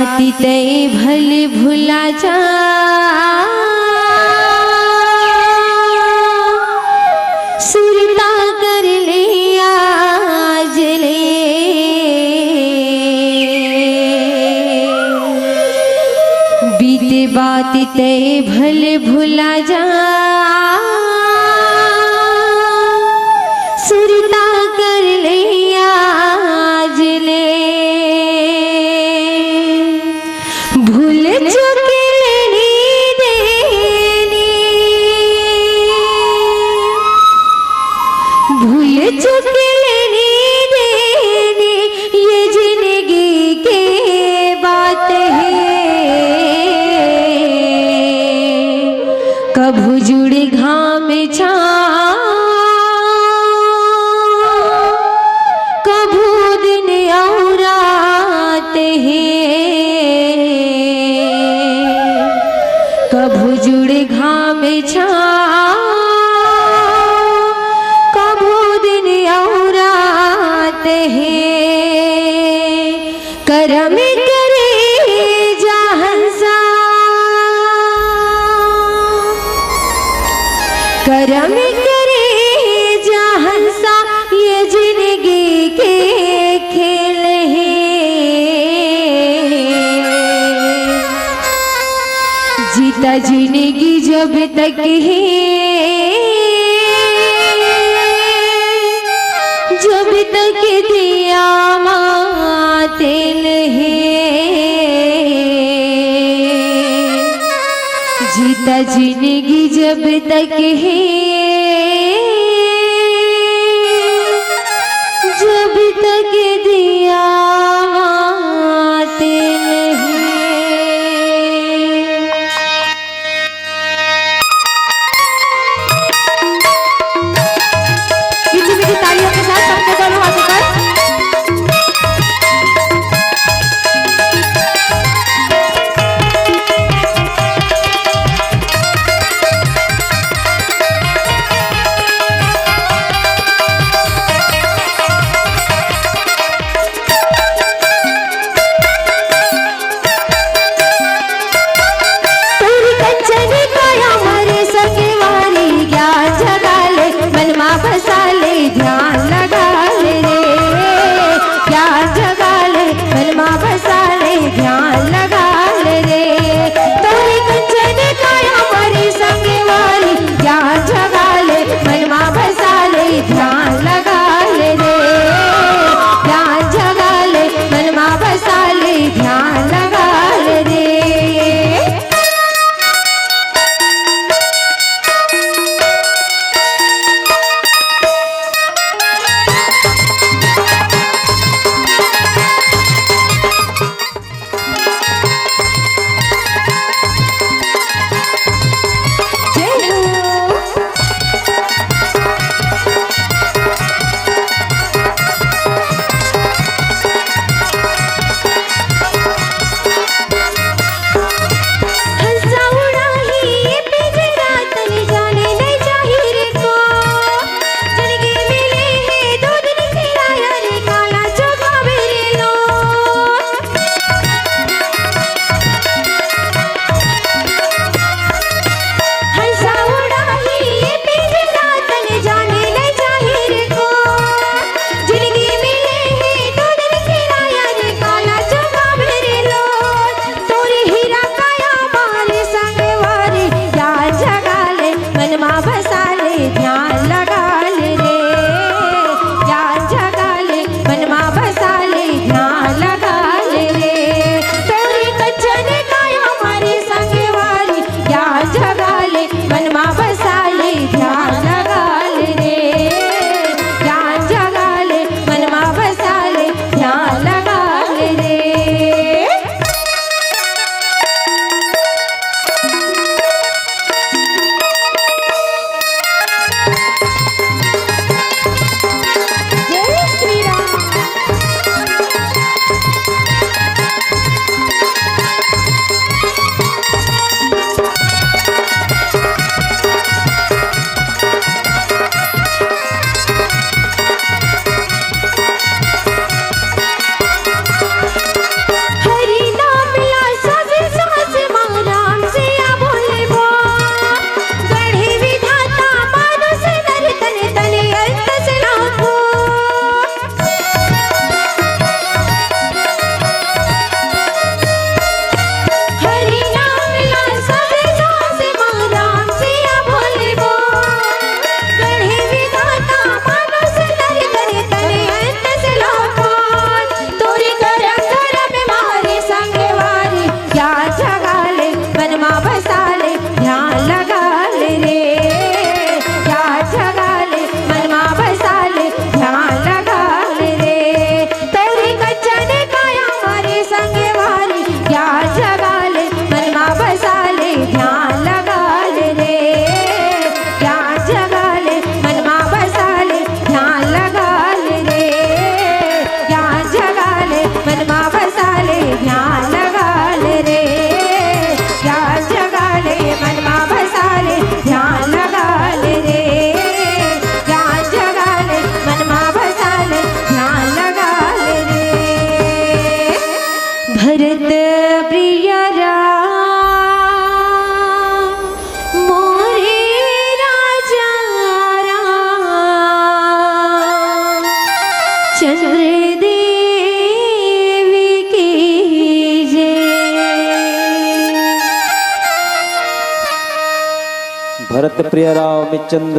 बाती तय भले भुला जा, सुरता कर ले आज ले। बीते बाती तय भले भुला जा, सुरता कर ले आज ले। भूल चुके लेनी देनी, भूल चुके लेनी देनी, ये जिंदगी के बात है। कभू जुड़े घाम छा, कभू दिन और रात है। कभू जुड़े घाम छा, कभू दिन और रात है। करम करे जा हंसा, करम करे जा हंसा, ये जिंदगी के खेल है। जीता जिंदगी जब तक है, जब तक दिया तेल है। जीता जिंदगी जब तक है, जब तक दिया तेल है। मीठी मीठी तालियों के साथ सबके दोनों हाथों पर भरत प्रिय राम चंद्र